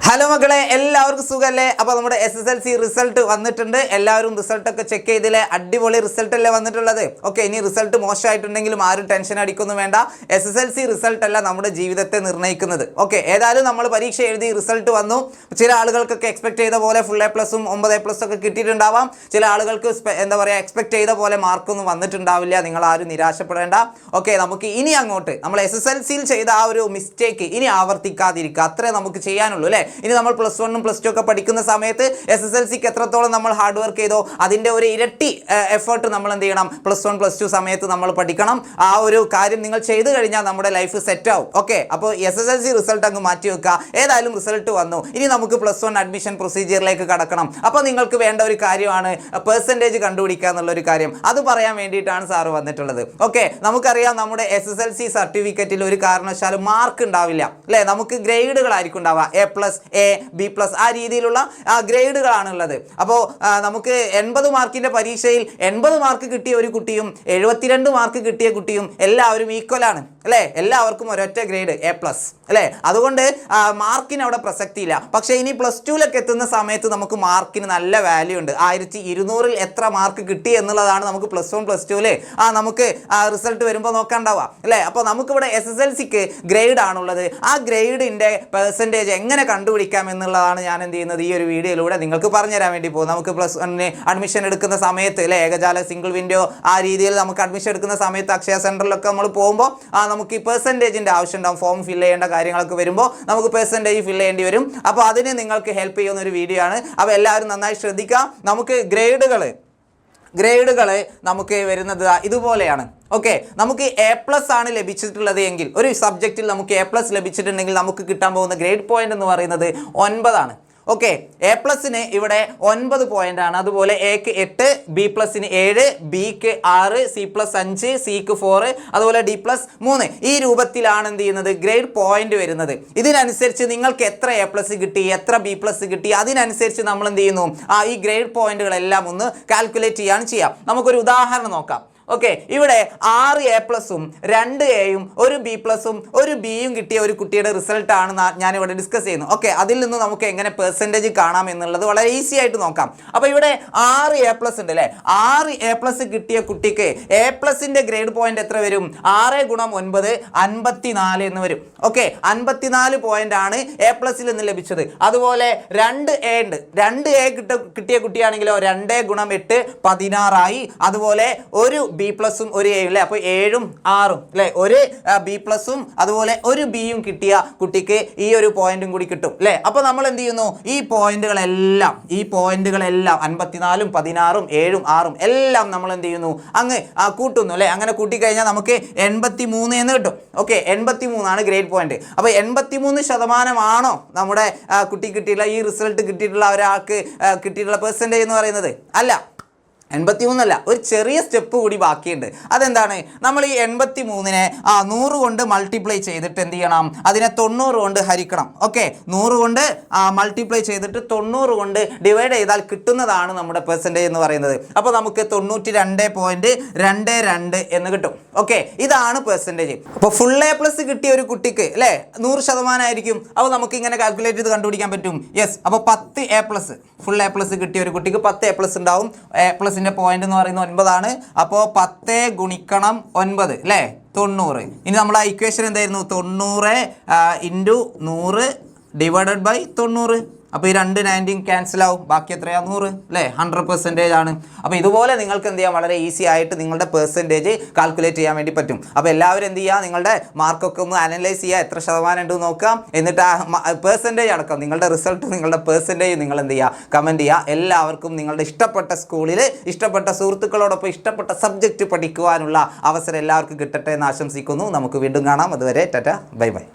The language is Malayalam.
ഹലോ മക്കളെ, എല്ലാവർക്കും സുഖല്ലേ? അപ്പോൾ നമ്മുടെ SSLC റിസൾട്ട് വന്നിട്ടുണ്ട്. എല്ലാവരും റിസൾട്ടൊക്കെ ചെക്ക് ചെയ്തില്ലേ? അടിപൊളി റിസൾട്ട് അല്ലേ വന്നിട്ടുള്ളത്? ഓക്കെ, ഇനി റിസൾട്ട് മോശമായിട്ടുണ്ടെങ്കിലും ആരും ടെൻഷൻ അടിക്കൊന്നും വേണ്ട. SSLC റിസൾട്ട് അല്ല നമ്മുടെ ജീവിതത്തെ നിർണ്ണയിക്കുന്നത്. ഓക്കെ, ഏതായാലും നമ്മൾ പരീക്ഷ എഴുതി റിസൾട്ട് വന്നു. ചില ആളുകൾക്കൊക്കെ എക്സ്പെക്ട് ചെയ്ത പോലെ ഫുൾ A+ 9A+ ഒക്കെ കിട്ടിയിട്ടുണ്ടാവാം. ചില ആളുകൾക്ക് എന്താ പറയുക, എക്സ്പെക്ട് ചെയ്ത പോലെ മാർക്കൊന്നും വന്നിട്ടുണ്ടാവില്ല. നിങ്ങൾ ആരും നിരാശപ്പെടേണ്ട. ഓക്കെ, നമുക്ക് ഇനി അങ്ങോട്ട് നമ്മൾ SSLCയിൽ ചെയ്ത ആ ഒരു മിസ്റ്റേക്ക് ഇനി ആവർത്തിക്കാതിരിക്കുക, അത്രേ നമുക്ക് ചെയ്യാനുള്ളൂ അല്ലേ? ഇനി നമ്മൾ +1 +2 ഒക്കെ പഠിക്കുന്ന സമയത്ത് SSLCക്ക് എത്രത്തോളം നമ്മൾ ഹാർഡ് വർക്ക് ചെയ്തോ അതിൻ്റെ ഒരു ഇരട്ടി എഫേർട്ട് നമ്മൾ എന്ത് ചെയ്യണം? +1 +2 സമയത്ത് നമ്മൾ പഠിക്കണം. ആ ഒരു കാര്യം നിങ്ങൾ ചെയ്തു കഴിഞ്ഞാൽ നമ്മുടെ ലൈഫ് സെറ്റ് ആവും. ഓക്കെ, അപ്പോൾ SSLC റിസൾട്ട് അങ്ങ് മാറ്റി വെക്കുക. ഏതായാലും റിസൾട്ട് വന്നു, ഇനി നമുക്ക് +1 അഡ്മിഷൻ പ്രൊസീജിയറിലേക്ക് കടക്കണം. അപ്പോൾ നിങ്ങൾക്ക് വേണ്ട ഒരു കാര്യമാണ് പെർസെൻറ്റേജ് കണ്ടുപിടിക്കുക എന്നുള്ളൊരു കാര്യം. അത് പറയാൻ വേണ്ടിയിട്ടാണ് സാറ് വന്നിട്ടുള്ളത്. ഓക്കെ, നമുക്കറിയാം നമ്മുടെ SSLC സർട്ടിഫിക്കറ്റിൽ ഒരു കാരണവശാലും മാർക്ക് ഉണ്ടാവില്ല അല്ലേ? നമുക്ക് ഗ്രേഡുകളായിരിക്കും ഉണ്ടാവുക. A+, B+, ആ രീതിയിലുള്ള ഗ്രേഡുകളാണ് ഉള്ളത്. അപ്പോൾ നമുക്ക് 80 മാർക്കിൻ്റെ പരീക്ഷയിൽ 80 മാർക്ക് കിട്ടിയ ഒരു കുട്ടിയും 72 മാർക്ക് കിട്ടിയ കുട്ടിയും എല്ലാവരും ഈക്വലാണ് അല്ലേ? എല്ലാവർക്കും ഒരൊറ്റ ഗ്രേഡ് A+ അല്ലേ? അതുകൊണ്ട് മാർക്കിന് അവിടെ പ്രസക്തിയില്ല. പക്ഷേ ഇനി +2 എത്തുന്ന സമയത്ത് നമുക്ക് മാർക്കിന് നല്ല വാല്യൂ ഉണ്ട്. 1200-ൽ എത്ര മാർക്ക് കിട്ടി എന്നുള്ളതാണ് നമുക്ക് +1 +2 നമുക്ക് റിസൾട്ട് വരുമ്പോൾ നോക്കാണ്ടാവുക അല്ലേ? അപ്പോൾ നമുക്കിവിടെ SSLCക്ക് ഗ്രേഡ് ആണുള്ളത്. ആ ഗ്രേഡിൻ്റെ പെർസെൻറ്റേജ് എങ്ങനെ കണ്ടുപിടിക്കാം എന്നുള്ളതാണ് ഞാൻ എന്ത് ചെയ്യുന്നത്, ഈ ഒരു വീഡിയോയിലൂടെ നിങ്ങൾക്ക് പറഞ്ഞുതരാൻ വേണ്ടി പോകും. നമുക്ക് +1 അഡ്മിഷൻ എടുക്കുന്ന സമയത്ത് അല്ലേ, ഏകജാല സിംഗിൾ വിൻഡോ ആ രീതിയിൽ നമുക്ക് അഡ്മിഷൻ എടുക്കുന്ന സമയത്ത് അക്ഷയ സെൻറ്ററിലൊക്കെ നമ്മൾ പോകുമ്പോൾ നമുക്ക് ഈ പെർസെൻറ്റേജിൻ്റെ ആവശ്യം ഉണ്ടാവും. ഫോം ഫില്ല് ചെയ്യേണ്ട കാര്യങ്ങളൊക്കെ വരുമ്പോൾ നമുക്ക് പെർസെൻറ്റേജ് ഫില്ല് ചെയ്യേണ്ടി വരും. അപ്പോൾ അതിന് നിങ്ങൾക്ക് ഹെൽപ്പ് ചെയ്യുന്ന ഒരു വീഡിയോ ആണ്. അപ്പോൾ എല്ലാവരും നന്നായി ശ്രദ്ധിക്കുക. നമുക്ക് ഗ്രേഡുകൾ നമുക്ക് വരുന്നത് ഇതുപോലെയാണ്. ഓക്കെ, നമുക്ക് A+ ആണ് ലഭിച്ചിട്ടുള്ളത് എങ്കിൽ, ഒരു സബ്ജക്റ്റിൽ നമുക്ക് A+ ലഭിച്ചിട്ടുണ്ടെങ്കിൽ നമുക്ക് കിട്ടാൻ പോകുന്ന ഗ്രേഡ് പോയിന്റ് എന്ന് പറയുന്നത് 9 ആണ്. ഓക്കെ, A+ന് ഇവിടെ 9 പോയിന്റ് ആണ്. അതുപോലെ Aക്ക് 8, B+ന് 7, Bക്ക് 6, C+5, Cക്ക് 4, അതുപോലെ D+3 ഈ രൂപത്തിലാണ് എന്ത് ചെയ്യുന്നത്, ഗ്രേഡ് പോയിന്റ് വരുന്നത്. ഇതിനനുസരിച്ച് നിങ്ങൾക്ക് എത്ര A+ കിട്ടി, എത്ര B+ കിട്ടി, അതിനനുസരിച്ച് നമ്മൾ എന്ത് ചെയ്യുന്നു, ഈ ഗ്രേഡ് പോയിന്റുകളെല്ലാം ഒന്ന് കാൽക്കുലേറ്റ് ചെയ്യാം. നമുക്കൊരു ഉദാഹരണം നോക്കാം. ഓക്കെ, ഇവിടെ 6 A+, 2 Aയും 1 B+, 1 Bയും കിട്ടിയ ഒരു കുട്ടിയുടെ റിസൾട്ടാണ് ഞാനിവിടെ ഡിസ്കസ് ചെയ്യുന്നത്. ഓക്കെ, അതിൽ നിന്ന് നമുക്ക് എങ്ങനെ പെർസെൻറ്റേജ് കാണാം എന്നുള്ളത് വളരെ ഈസി ആയിട്ട് നോക്കാം. അപ്പോൾ ഇവിടെ 6 A+ ഉണ്ട് അല്ലേ? 6 A+ കിട്ടിയ കുട്ടിക്ക് A+ൻ്റെ ഗ്രേഡ് പോയിന്റ് എത്ര വരും? 6 × 9 54 എന്ന് വരും. ഓക്കെ, 54 പോയിന്റ് ആണ് A+ നിന്ന് ലഭിച്ചത്. അതുപോലെ 2A ഉണ്ട്. 2A കിട്ടിയ കുട്ടിയാണെങ്കിലോ 2 × 8 16 അതുപോലെ ഒരു B+, 1 A അല്ലേ? അപ്പോൾ 7ഉം 6ഉം അല്ലേ? ഒരു B+, അതുപോലെ ഒരു Bയും കിട്ടിയ കുട്ടിക്ക് ഈ ഒരു പോയിന്റും കൂടി കിട്ടും അല്ലേ? അപ്പോൾ നമ്മൾ എന്ത് ചെയ്യുന്നു, ഈ പോയിന്റുകളെല്ലാം 54ഉം 16ഉം 7ഉം 6ഉം എല്ലാം നമ്മൾ എന്ത് ചെയ്യുന്നു, അങ്ങ് കൂട്ടുന്നു അല്ലേ? അങ്ങനെ കൂട്ടിക്കഴിഞ്ഞാൽ നമുക്ക് 83 എന്ന് കിട്ടും. ഓക്കെ, 83 ആണ് ഗ്രേഡ് പോയിന്റ്. അപ്പോൾ 83% നമ്മുടെ കുട്ടി കിട്ടിയിട്ടുള്ള ഈ റിസൾട്ട് കിട്ടിയിട്ടുള്ള ഒരാൾക്ക് കിട്ടിയിട്ടുള്ള പെർസെൻറ്റേജ് എന്ന് പറയുന്നത്? അല്ല, 83 അല്ല, ഒരു ചെറിയ സ്റ്റെപ്പ് കൂടി ബാക്കിയുണ്ട്. അതെന്താണ്? നമ്മൾ ഈ 83നെ 100 കൊണ്ട് മൾട്ടിപ്ലൈ ചെയ്തിട്ട് എന്ത് ചെയ്യണം, അതിനെ 90 കൊണ്ട് ഹരിക്കണം. ഓക്കെ, 100 കൊണ്ട് മൾട്ടിപ്ലൈ ചെയ്തിട്ട് 90 കൊണ്ട് ഡിവൈഡ് ചെയ്താൽ കിട്ടുന്നതാണ് നമ്മുടെ പെർസെൻറ്റേജ് എന്ന് പറയുന്നത്. അപ്പോൾ നമുക്ക് 92.22 എന്ന് കിട്ടും. ഓക്കെ, ഇതാണ് പെർസെൻറ്റേജ്. അപ്പോൾ ഫുൾ A+ കിട്ടിയ ഒരു കുട്ടിക്ക് അല്ലേ 100% ആയിരിക്കും. അപ്പോൾ നമുക്ക് ഇങ്ങനെ കാൽക്കുലേറ്റ് ചെയ്ത് കണ്ടുപിടിക്കാൻ പറ്റും. യെസ്, അപ്പോൾ 10 A+, ഫുൾ A+ കിട്ടിയ ഒരു കുട്ടിക്ക് 10 A+ ഉണ്ടാവും. A+ പോയിന്റ് എന്ന് പറയുന്നത് 9 ആണ്. അപ്പോൾ 10 × 9 അല്ലേ 90. ഇനി നമ്മുടെ ഇക്വേഷൻ എന്തായിരുന്നു? 90 × 100 / 90. അപ്പോൾ ഈ 2 90 ക്യാൻസൽ ആവും. ബാക്കി എത്രയാണ്? 100 അല്ലേ? 100% ആണ്. അപ്പോൾ ഇതുപോലെ നിങ്ങൾക്ക് എന്ത് ചെയ്യാം, വളരെ ഈസി ആയിട്ട് നിങ്ങളുടെ പെർസെൻറ്റേജ് കാൽക്കുലേറ്റ് ചെയ്യാൻ വേണ്ടി പറ്റും. അപ്പോൾ എല്ലാവരും എന്ത് ചെയ്യുക, നിങ്ങളുടെ മാർക്കൊക്കെ ഒന്ന് അനലൈസ് ചെയ്യുക, എത്ര ശതമാനം ഉണ്ട് നോക്കാം. എന്നിട്ട് ആ പെർസെൻറ്റേജ് അടക്കം നിങ്ങളുടെ റിസൾട്ട്, നിങ്ങളുടെ പെർസെൻറ്റേജ് നിങ്ങൾ എന്ത് ചെയ്യുക, കമൻറ്റ് ചെയ്യുക. എല്ലാവർക്കും നിങ്ങളുടെ ഇഷ്ടപ്പെട്ട സ്കൂളിൽ ഇഷ്ടപ്പെട്ട സുഹൃത്തുക്കളോടൊപ്പം ഇഷ്ടപ്പെട്ട സബ്ജക്റ്റ് പഠിക്കുവാനുള്ള അവസരം എല്ലാവർക്കും കിട്ടട്ടെ എന്ന് ആശംസിക്കുന്നു. നമുക്ക് വീണ്ടും കാണാം. അതുവരെ ടാറ്റ, ബൈ ബൈ.